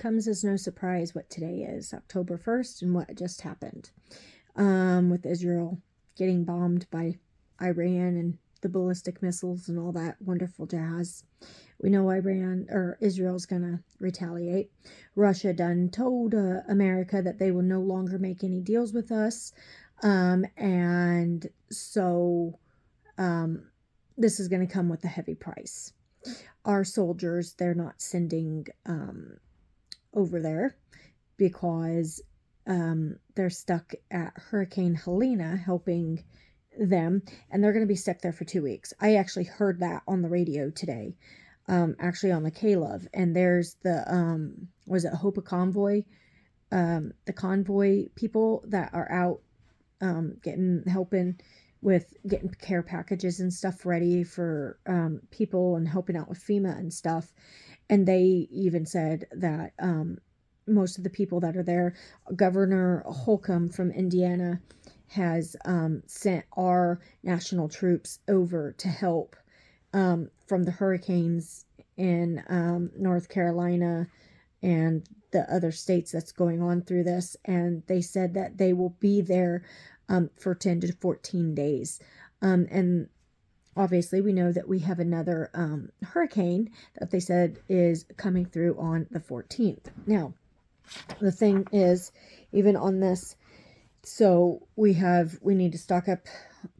comes as no surprise what today is, October 1st, and what just happened with Israel getting bombed by Iran and the ballistic missiles and all that wonderful jazz. We know Israel's going to retaliate. Russia done told America that they will no longer make any deals with us. And so this is going to come with a heavy price. Our soldiers, they're not sending over there because they're stuck at Hurricane Helena helping them, and they're going to be stuck there for 2 weeks. I actually heard that on the radio today, actually on the K-Love, and there's the was it Hope Convoy, the convoy people that are out helping with getting care packages and stuff ready for people and helping out with FEMA and stuff. And they even said that most of the people that are there, Governor Holcomb from Indiana has sent our national troops over to help from the hurricanes in North Carolina and the other states that's going on through this. And they said that they will be there for 10 to 14 days. And obviously we know that we have another hurricane that they said is coming through on the 14th. Now, the thing is, even on this, so we need to stock up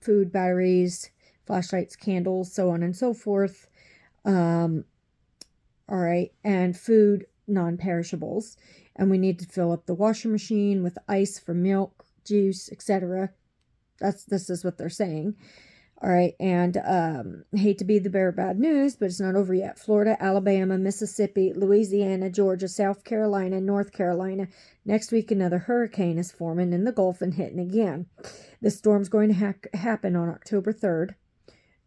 food, batteries, flashlights, candles, so on and so forth. All right. And food, non-perishables. And we need to fill up the washing machine with ice for milk, juice, etc. This is what they're saying. All right. And hate to be the bearer of bad news, but it's not over yet. Florida, Alabama, Mississippi, Louisiana, Georgia, South Carolina, North Carolina. Next week, another hurricane is forming in the Gulf and hitting again. This storm's going to happen on October 3rd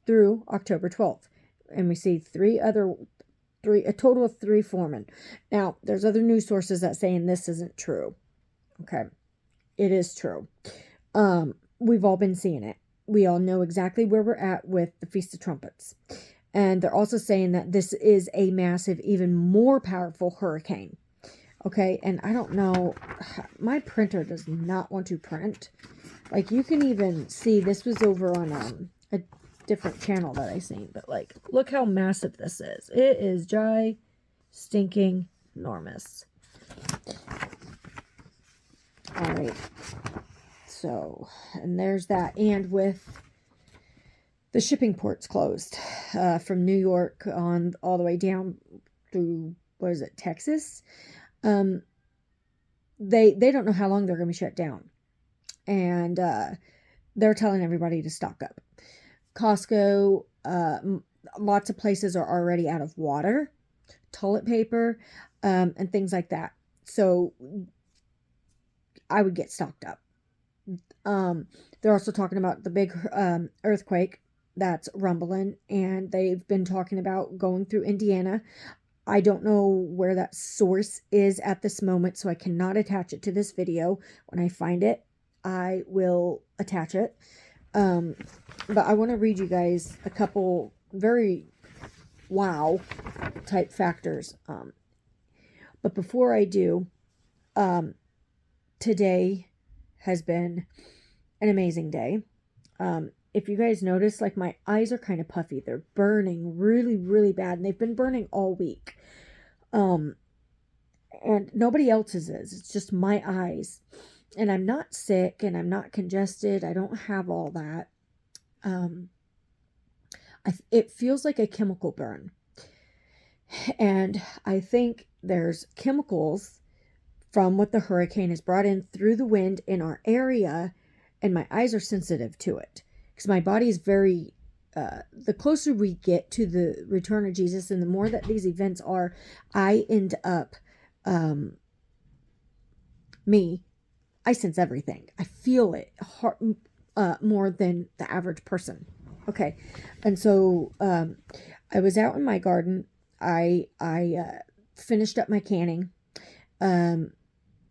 through October 12th. And we see a total of 3 forming. Now, there's other news sources that saying this isn't true. Okay. It is true. We've all been seeing it. We all know exactly where we're at with the Feast of Trumpets. And they're also saying that this is a massive, even more powerful hurricane. Okay, and I don't know, my printer does not want to print. Like, you can even see, this was over on a different channel that I seen. But, like, look how massive this is. It is stinking enormous. All right. So, and there's that. And with the shipping ports closed from New York on all the way down through, Texas. They don't know how long they're going to be shut down. And they're telling everybody to stock up. Costco, lots of places are already out of water, toilet paper, and things like that. So I would get stocked up. They're also talking about the big earthquake that's rumbling, and they've been talking about going through Indiana. I don't know where that source is at this moment, so I cannot attach it to this video. When I find it, I will attach it. But I want to read you guys a couple very wow type factors. But before I do, today has been an amazing day. If you guys notice, like, my eyes are kind of puffy. They're burning really, really bad. And they've been burning all week. And nobody else's is. It's just my eyes. And I'm not sick and I'm not congested. I don't have all that. It feels like a chemical burn. And I think there's chemicals from what the hurricane has brought in through the wind in our area, and my eyes are sensitive to it because my body is very, the closer we get to the return of Jesus and the more that these events are, I end up, I sense everything. I feel it more than the average person. Okay. And so, I was out in my garden. I finished up my canning.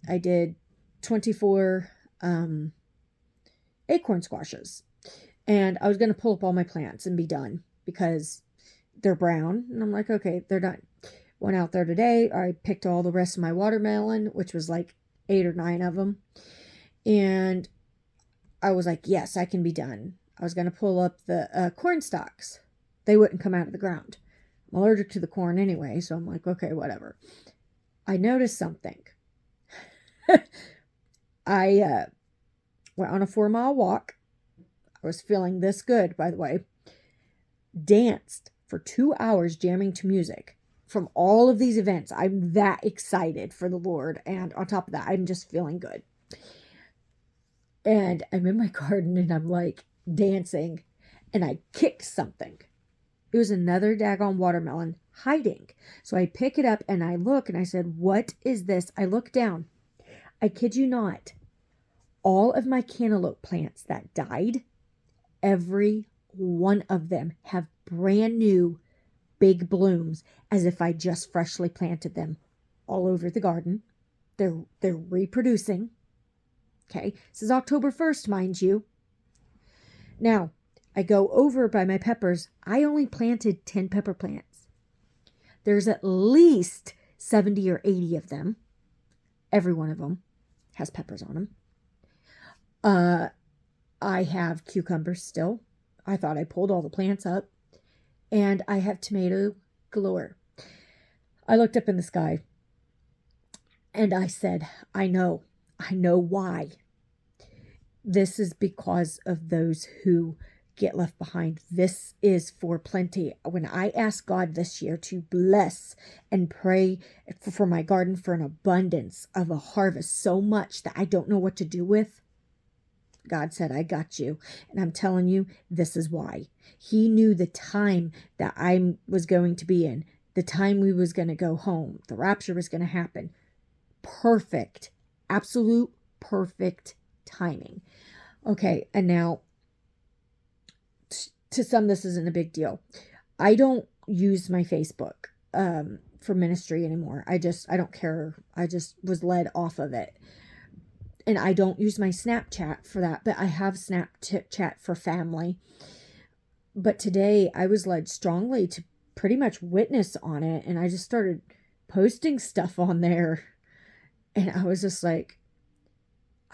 I did 24 acorn squashes, and I was going to pull up all my plants and be done because they're brown. And I'm like, okay, they're done. Went out there today. I picked all the rest of my watermelon, which was like 8 or 9 of them. And I was like, yes, I can be done. I was going to pull up the corn stalks. They wouldn't come out of the ground. I'm allergic to the corn anyway, so I'm like, okay, whatever. I noticed something. I went on a 4-mile walk. I was feeling this good, by the way. Danced for 2 hours jamming to music from all of these events. I'm that excited for the Lord. And on top of that, I'm just feeling good. And I'm in my garden and I'm like dancing and I kicked something. It was another daggone watermelon hiding. So I pick it up and I look and I said, what is this? I look down. I kid you not. All of my cantaloupe plants that died, every one of them have brand new big blooms as if I just freshly planted them all over the garden. They're reproducing. Okay, this is October 1st, mind you. Now, I go over by my peppers. I only planted 10 pepper plants. There's at least 70 or 80 of them. Every one of them has peppers on them. I have cucumbers still. I thought I pulled all the plants up. And I have tomato galore. I looked up in the sky and I said, I know why. This is because of those who get left behind. This is for plenty. When I asked God this year to bless and pray for my garden for an abundance of a harvest so much that I don't know what to do with, God said, I got you. And I'm telling you, this is why. He knew the time that I was going to be in, the time we was going to go home. The rapture was going to happen. Perfect, absolute perfect timing. Okay, and now, to some, this isn't a big deal. I don't use my Facebook for ministry anymore. I don't care. I just was led off of it. And I don't use my Snapchat for that, but I have Snapchat for family. But today I was led strongly to pretty much witness on it. And I just started posting stuff on there. And I was just like,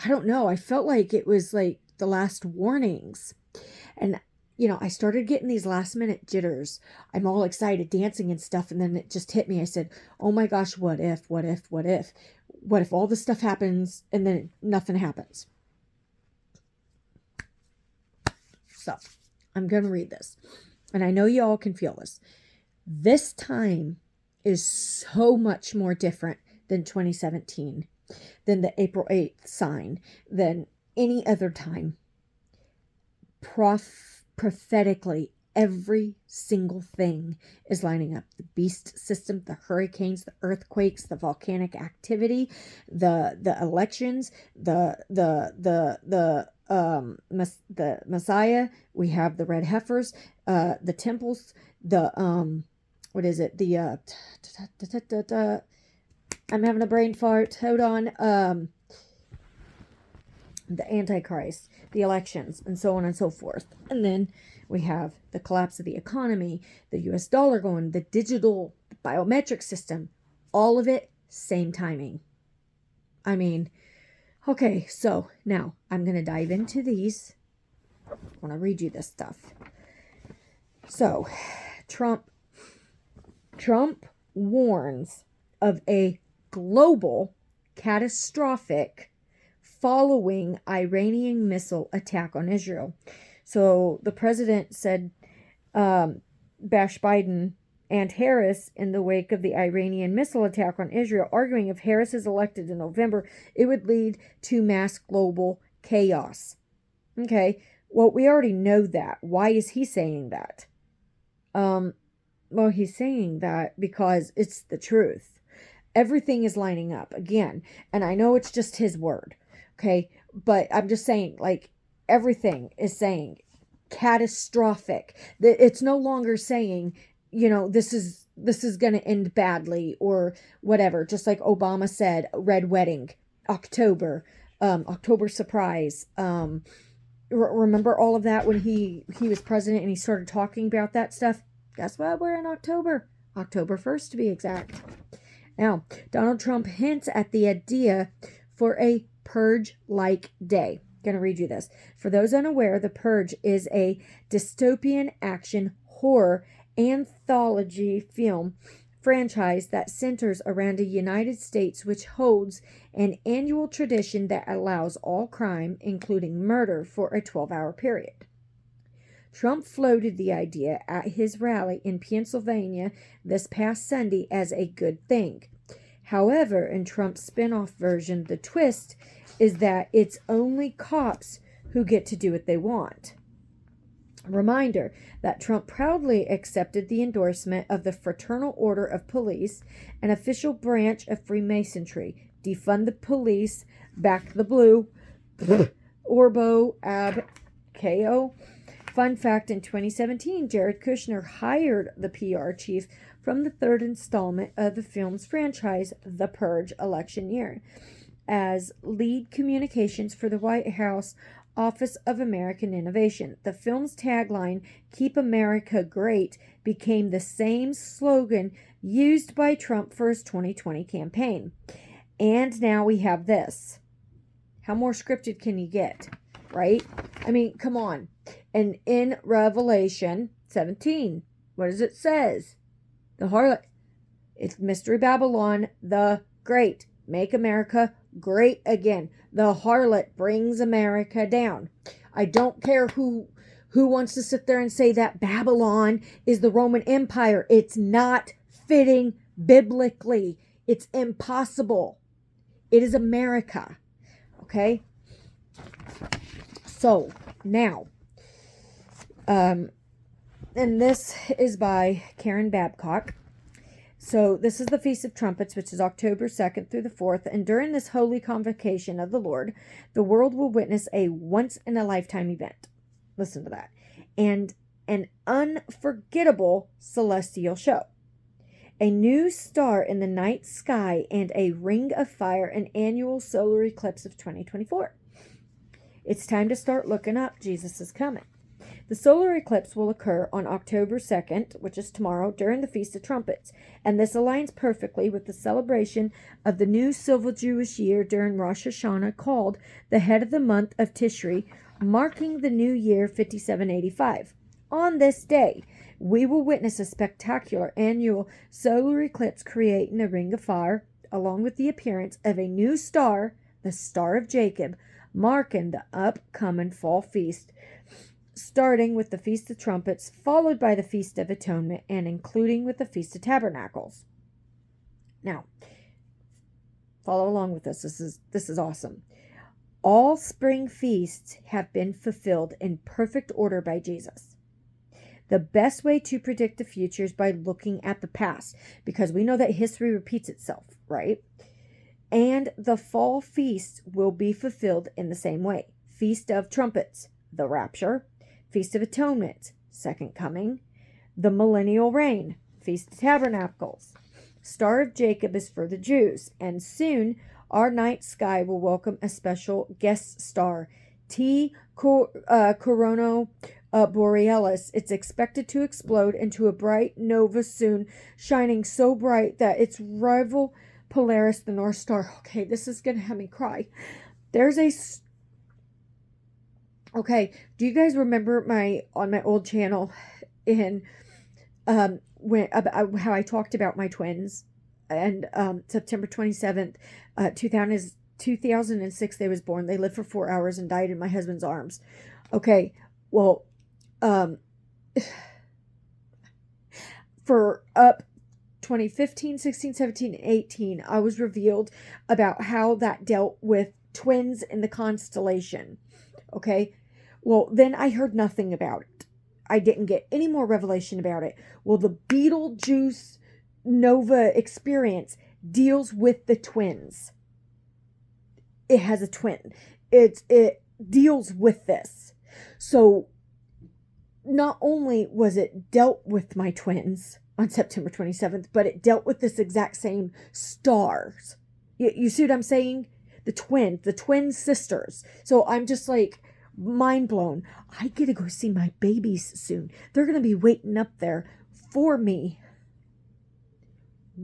I don't know. I felt like it was like the last warnings. And, I started getting these last minute jitters. I'm all excited dancing and stuff. And then it just hit me. I said, oh my gosh, what if? What if all this stuff happens and then nothing happens? So I'm going to read this. And I know you all can feel this. This time is so much more different than 2017, than the April 8th sign, than any other time. Prophetically, every single thing is lining up. The beast system, the hurricanes, the earthquakes, the volcanic activity, the elections, the Messiah. We have the red heifers, the temples, the what is it? I'm having a brain fart. Hold on. The Antichrist, the elections, and so on and so forth. And then we have the collapse of the economy, the US dollar going, the digital biometric system, all of it, same timing. I mean, okay, so now I'm going to dive into these. I want to read you this stuff. So, Trump warns of a global catastrophic following Iranian missile attack on Israel. So the president said, bash Biden and Harris in the wake of the Iranian missile attack on Israel, arguing if Harris is elected in November, it would lead to mass global chaos. Okay, well, we already know that. Why is he saying that? Well, he's saying that because it's the truth. Everything is lining up again. And I know it's just his word. Okay, but I'm just saying, like, everything is saying catastrophic. It's no longer saying, this is going to end badly or whatever. Just like Obama said, red wedding, October surprise. Remember all of that when he was president and he started talking about that stuff? Guess what? We're in October. October 1st to be exact. Now, Donald Trump hints at the idea for a purge-like day. Going to read you this. For those unaware, The Purge is a dystopian action horror anthology film franchise that centers around a United States which holds an annual tradition that allows all crime, including murder, for a 12-hour period. Trump floated the idea at his rally in Pennsylvania this past Sunday as a good thing. However, in Trump's spin-off version, the twist is that it's only cops who get to do what they want. Reminder that Trump proudly accepted the endorsement of the Fraternal Order of Police, an official branch of Freemasonry. Defund the police, back the blue, Orbo ab KO. Fun fact, in 2017, Jared Kushner hired the PR chief from the third installment of the film's franchise, The Purge, election year, as lead communications for the White House Office of American Innovation. The film's tagline, "Keep America Great," became the same slogan used by Trump for his 2020 campaign. And now we have this. How more scripted can you get, right? I mean, come on. And in Revelation 17, what does it says? The harlot. It's Mystery Babylon the Great. Make America great again. The harlot brings America down. I don't care who wants to sit there and say that Babylon is the Roman Empire. It's not fitting biblically. It's impossible. It is America. Okay? So, now, and this is by Karen Babcock. So this is the Feast of Trumpets, which is October 2nd through the 4th. And during this holy convocation of the Lord, the world will witness a once-in-a-lifetime event. Listen to that. And an unforgettable celestial show. A new star in the night sky and a ring of fire, an annual solar eclipse of 2024. It's time to start looking up. Jesus is coming. The solar eclipse will occur on October 2nd, which is tomorrow, during the Feast of Trumpets, and this aligns perfectly with the celebration of the new civil Jewish year during Rosh Hashanah, called the head of the month of Tishri, marking the new year 5785. On this day, we will witness a spectacular annual solar eclipse creating a ring of fire, along with the appearance of a new star, the Star of Jacob, marking the upcoming fall feast, starting with the Feast of Trumpets, followed by the Feast of Atonement, and including with the Feast of Tabernacles. Now, follow along with this. This is awesome. All spring feasts have been fulfilled in perfect order by Jesus. The best way to predict the future is by looking at the past, because we know that history repeats itself, right? And the fall feast will be fulfilled in the same way. Feast of Trumpets, the Rapture. Feast of Atonement, Second Coming. The Millennial Reign, Feast of Tabernacles. Star of Jacob is for the Jews. And soon, our night sky will welcome a special guest star, T. Corona Borealis. It's expected to explode into a bright nova soon, shining so bright that its rival Polaris, the North Star. Okay, this is going to have me cry. There's a... Okay, do you guys remember on my old channel in about how I talked about my twins, and September 27th, 2006 they was born. They lived for 4 hours and died in my husband's arms. Okay, well, for up 2015, 16, 17, and 18, I was revealed about how that dealt with twins in the constellation. Okay, well, then I heard nothing about it. I didn't get any more revelation about it. Well, the Beetlejuice Nova experience deals with the twins. It has a twin. It deals with this. So, not only was it dealt with my twins on September 27th, but it dealt with this exact same stars. You see what I'm saying? The twin sisters. So I'm just like mind blown. I get to go see my babies soon. They're going to be waiting up there for me.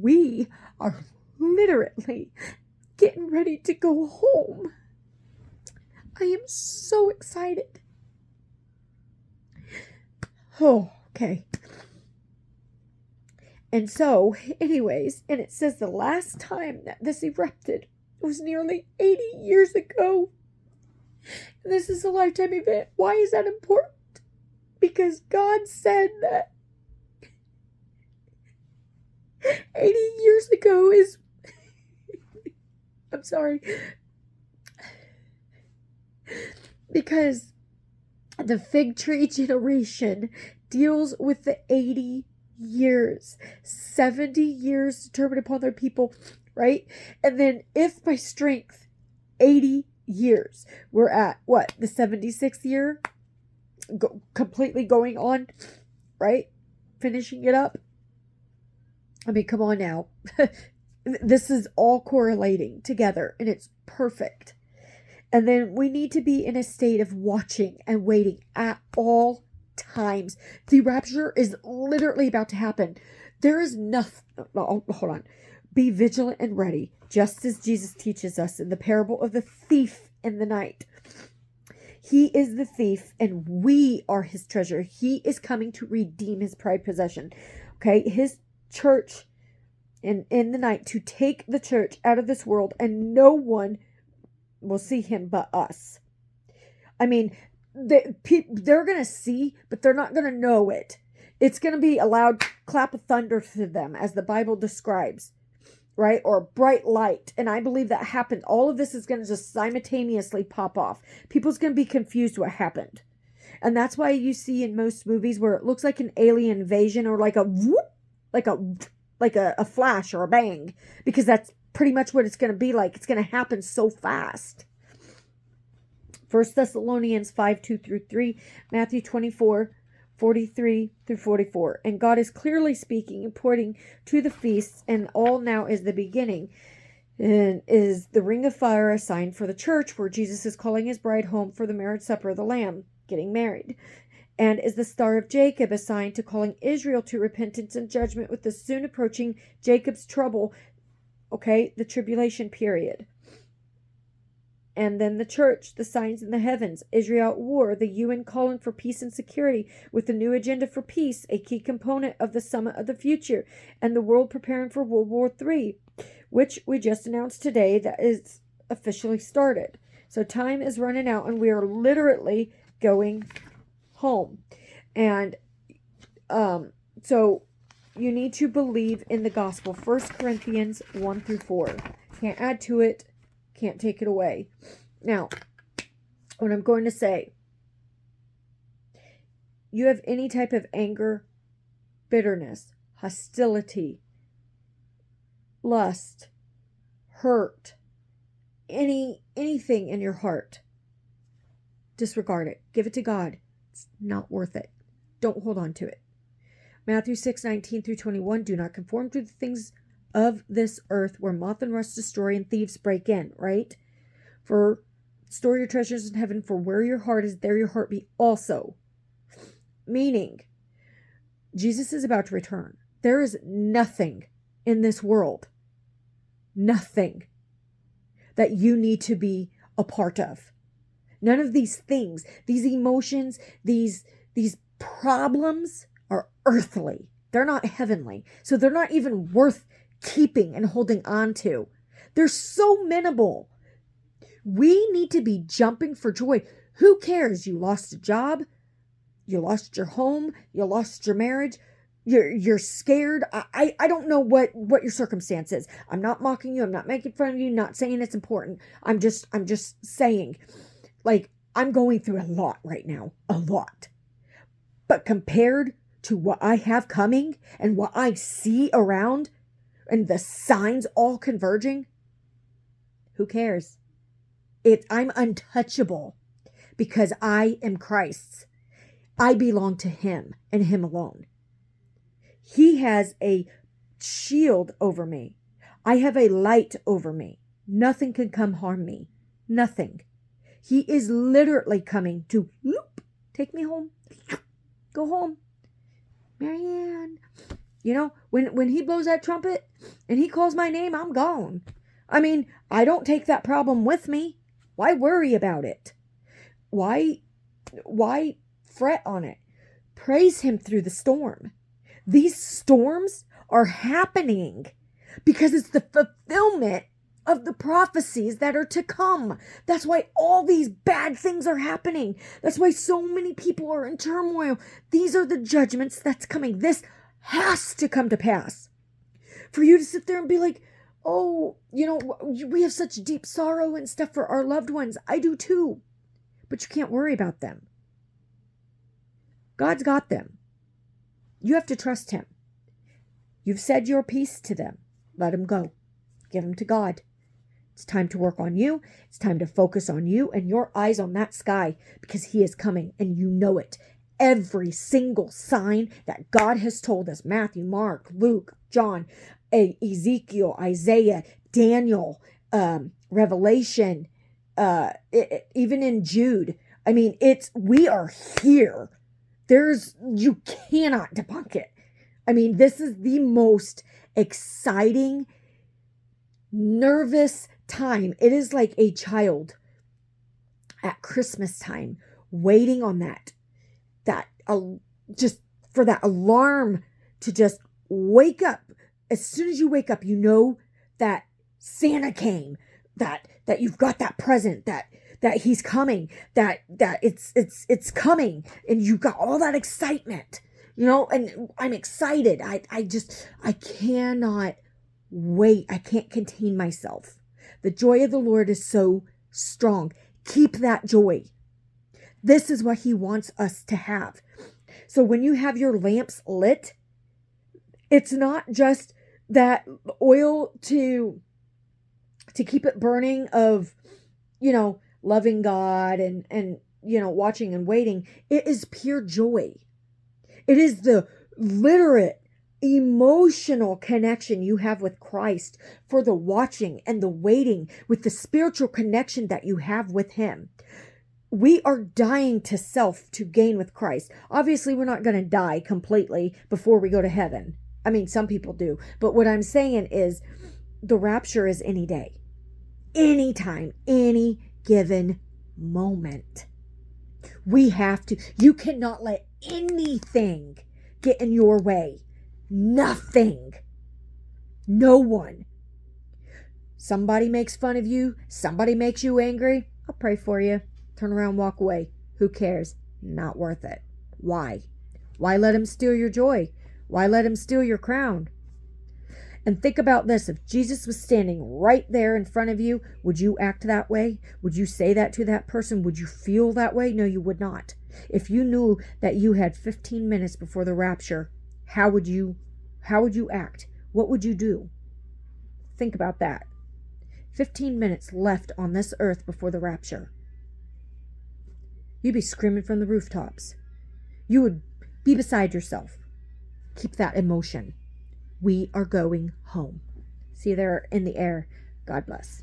we are literally getting ready to go home. I am so excited. Oh, okay. And so, anyways, and it says the last time that this erupted was nearly 80 years ago. And this is a lifetime event. Why is that important? Because God said that 80 years ago is... I'm sorry. Because the fig tree generation deals with the 80 years. 70 years determined upon their people, right? And then if by strength, 80 years. We're at, what, the 76th year? Completely going on, right? Finishing it up. I mean, come on now. This is all correlating together, and it's perfect. And then we need to be in a state of watching and waiting at all times. The rapture is literally about to happen. There is nothing. Oh, hold on. Be vigilant and ready, just as Jesus teaches us in the parable of the thief in the night. He is the thief, and we are his treasure. He is coming to redeem his prized possession. Okay, his church in the night, to take the church out of this world, and no one will see him but us. I mean, they're going to see, but they're not going to know it. It's going to be a loud clap of thunder to them, as the Bible describes, right? Or a bright light. And I believe that happened. All of this is going to just simultaneously pop off. People's going to be confused what happened. And that's why you see in most movies where it looks like an alien invasion, or like a whoop, like a flash or a bang, because that's pretty much what it's going to be like. It's going to happen so fast. 1 Thessalonians 5:2-3, Matthew 24:43-44. And God is clearly speaking and pointing to the feasts, and all now is the beginning. And is the ring of fire a sign for the church, where Jesus is calling his bride home for the marriage supper of the Lamb, getting married? And is the Star of Jacob a sign to calling Israel to repentance and judgment, with the soon approaching Jacob's trouble, okay, the tribulation period? And then the church, the signs in the heavens, Israel at war, the UN calling for peace and security, with the new agenda for peace, a key component of the summit of the future, and the world preparing for World War III, which we just announced today that is officially started. So time is running out, and we are literally going home. And so you need to believe in the gospel. 1 Corinthians 1-4. Can't add to it, can't take it away. Now, what I'm going to say, you have any type of anger, bitterness, hostility, lust, hurt, anything in your heart, disregard it. Give it to God. It's not worth it. Don't hold on to it. Matthew 6:19-21. Do not conform to the things of this earth, where moth and rust destroy and thieves break in, right? For store your treasures in heaven, for where your heart is, there your heart be also. Meaning, Jesus is about to return. There is nothing in this world, nothing, that you need to be a part of. None of these things, these emotions, these problems are earthly. They're not heavenly. So they're not even worth keeping and holding on to. They're so minimal. We need to be jumping for joy. Who cares? You lost a job. You lost your home. You lost your marriage. You're scared. I don't know what your circumstance is. I'm not mocking you. I'm not making fun of you. Not saying it's important. I'm just saying, like, I'm going through a lot right now. A lot. But compared to what I have coming and what I see around and the signs all converging, who cares? I'm untouchable because I am Christ's. I belong to him and him alone. He has a shield over me. I have a light over me. Nothing can come harm me. Nothing. He is literally coming to take me home. Go home. Marianne. You know, when he blows that trumpet and he calls my name, I'm gone. I mean, I don't take that problem with me. Why worry about it? Why fret on it? Praise him through the storm. These storms are happening because it's the fulfillment of the prophecies that are to come. That's why all these bad things are happening. That's why so many people are in turmoil. These are the judgments that's coming. This has to come to pass. For you to sit there and be like, oh, you know, we have such deep sorrow and stuff for our loved ones. I do too. But you can't worry about them. God's got them. You have to trust him. You've said your piece to them. Let them go. Give them to God. It's time to work on you. It's time to focus on you and your eyes on that sky, because he is coming and you know it. Every single sign that God has told us, Matthew, Mark, Luke, John, Ezekiel, Isaiah, Daniel, Revelation, even in Jude. I mean, we are here. You cannot debunk it. I mean, this is the most exciting, nervous time. It is like a child at Christmas time waiting on that just for that alarm to just wake up. As soon as you wake up, you know that Santa came, that you've got that present, that he's coming, that it's coming, and you got all that excitement, you know. And I'm excited. I cannot wait. I can't contain myself. The joy of the Lord is so strong. Keep that joy. This is what he wants us to have. So when you have your lamps lit, it's not just that oil to keep it burning of, you know, loving God and you know, watching and waiting. It is pure joy. It is the literate emotional connection you have with Christ for the watching and the waiting, with the spiritual connection that you have with him. We are dying to self to gain with Christ. Obviously, we're not going to die completely before we go to heaven. I mean, some people do. But what I'm saying is the rapture is any day, anytime, any given moment. You cannot let anything get in your way. Nothing. No one. Somebody makes fun of you. Somebody makes you angry. I'll pray for you. Turn around, walk away. Who cares? Not worth it. Why? Why let him steal your joy? Why let him steal your crown? And think about this. If Jesus was standing right there in front of you, would you act that way? Would you say that to that person? Would you feel that way? No, you would not. If you knew that you had 15 minutes before the rapture, how would you act? What would you do? Think about that. 15 minutes left on this earth before the rapture. You'd be screaming from the rooftops. You would be beside yourself. Keep that emotion. We are going home. See you there in the air. God bless.